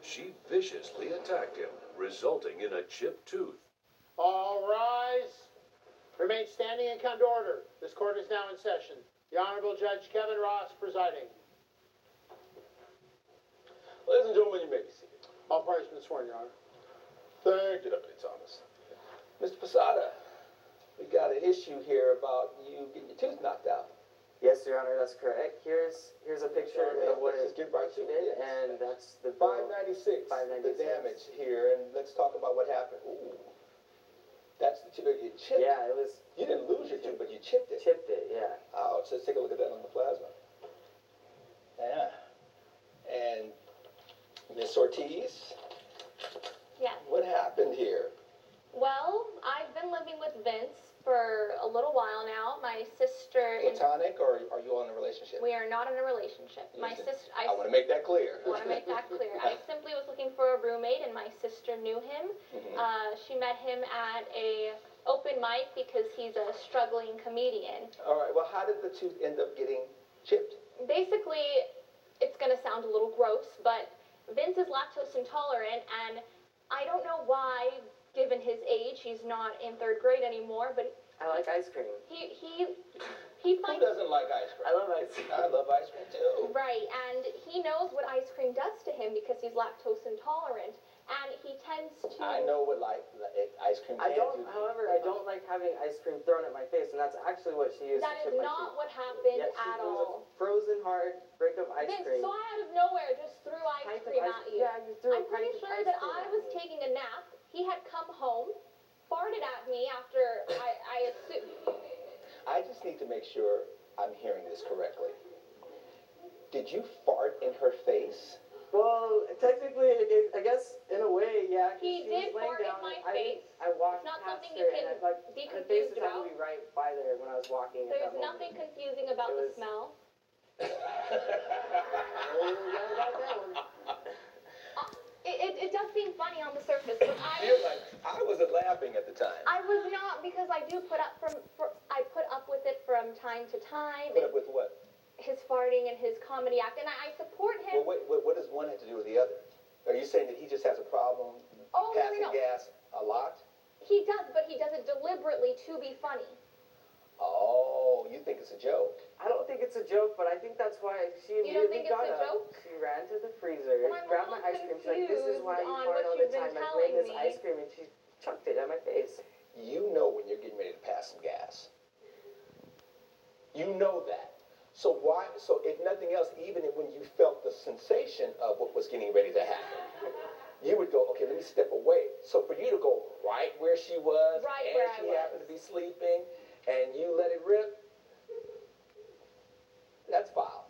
She viciously attacked him, resulting in a chipped tooth. All rise. Remain standing and come to order. This court is now in session. The Honorable Judge Kevin Ross presiding. Ladies and gentlemen, you may be seated. All parties have been sworn, Your Honor. Thank you, Deputy Thomas. Mr. Posada, we got an issue here about you getting your tooth knocked out. Yes, Your Honor, that's correct. Here's a picture of what Let's just get right to she it. did, and that's the 596, 596. the damage here, and let's talk about what happened. Ooh, that's the tooth. You chipped. Yeah, it was. You didn't lose your tooth, but you chipped it. Chipped it, yeah. Ouch. Let's take a look at that on the plasma. Yeah. And Miss Ortiz, Yes. what happened here? Well, I've been living with Vince for a little while now. My sister and Platonic, or are you in a relationship? we are not in a relationship. My Listen, sister, I want to make that clear. want to make that clear. I simply was looking for a roommate, and my sister knew him. She met him at a open mic because he's a struggling comedian. All right. Well, how did the tooth end up getting chipped? Basically, it's going to sound a little gross, but Vince is lactose intolerant, and I don't know why, given his age, he's not in third grade anymore, but I like ice cream. he Who finds doesn't like ice cream? I love ice cream. I love ice cream too. right, and he knows what ice cream does to him because he's lactose intolerant, and he tends to. I know what ice cream can do. However, I don't like having ice cream thrown at my face, and that's actually what she used That to is chip my not tooth. what happened Yeah, at it was all. a frozen hard brick of ice Vince, cream. so I out of nowhere just threw ice Pint of cream ice- at you. Yeah, you threw I'm a pint pretty of sure ice that cream I at was me. taking a nap. He had come home, farted at me after I assumed. I just need to make sure I'm hearing this correctly. Did you fart in her face? Well, technically, I guess in a way, yeah. 'cause He she did was laying fart in down, my and face. I walked It's not past something her, you and I can like be her face confused just happened about. to be right by there when I was walking. There's at that nothing moment. confusing about It the was- smell. It does seem funny on the surface, but You're like, I wasn't laughing at the time. I was not, because I do put up I put up with it from time to time. Put up with what? His farting and his comedy act, and I support him. Well, what does one have to do with the other? Are you saying that he just has a problem Oh, no, passing no, no. gas a lot? He does, but he does it deliberately to be funny. Oh, you think it's a joke? I don't think it's a joke, but I think that's why she You don't immediately think got it's a up. joke? She ran to the freezer, Well, I'm a grabbed my little ice cream. She's like, "This is why you confused on fart what all the you've been time." I telling blame this me. ice cream, and she chucked it at my face. You know when you're getting ready to pass some gas. You know that. So why? So if nothing else, even when you felt the sensation of what was getting ready to happen, you would go, okay, let me step away. So for you to go right where she was, Right and where I she was. happened to be sleeping, and you let it rip, that's foul.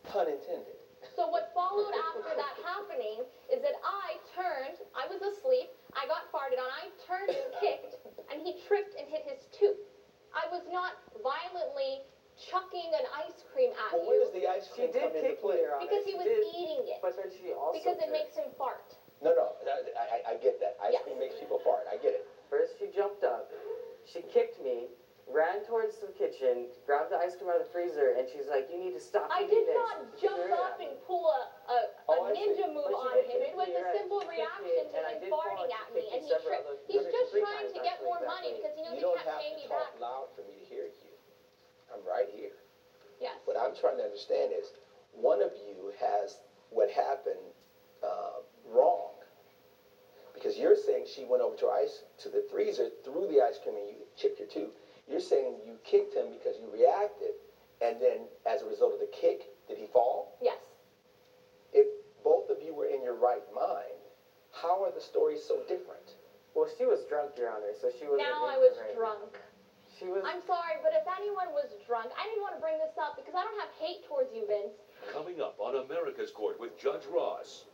Pun intended. So what followed after that happening is that I was asleep, I got farted on, I turned and kicked, and he tripped and hit his tooth. I was not violently chucking an ice cream at Well, where you does the ice She cream did come into kick play? me, Your Honor. because he She was did, eating it. but then she also Because it tripped. makes him fart. No, I get that. Ice Yes. cream makes people fart. I get it. First, she jumped up, she kicked me, ran towards the kitchen, grabbed the ice cream out of the freezer, and she's like, "You need to stop I eating did this." not She jump threw it up at me. and pull a Oh, I see. ninja move But she on did him. kick It was me, a you're right. simple She kicked me, reaction to and I him did fall, farting and at she me, kicked and me he several tripped. other- He's maybe just 3 trying times, to get actually, more that money week. because he knows You he don't can't have pay to me talk back. loud for me to hear you. I'm right here. Yes. What I'm trying to understand is, one of you has what happened wrong. Because you're saying she went over to the freezer, threw the ice cream, and you chipped your tooth. You're saying you kicked him because you reacted, and then as a result of the kick, did he fall? Yes. If both of you were in your right mind, how are the stories so different? Well, she was drunk, Your Honor, so she was. Now I was drunk. She was. I'm sorry, but if anyone was drunk, I didn't want to bring this up because I don't have hate towards you, Vince. Coming up on America's Court with Judge Ross.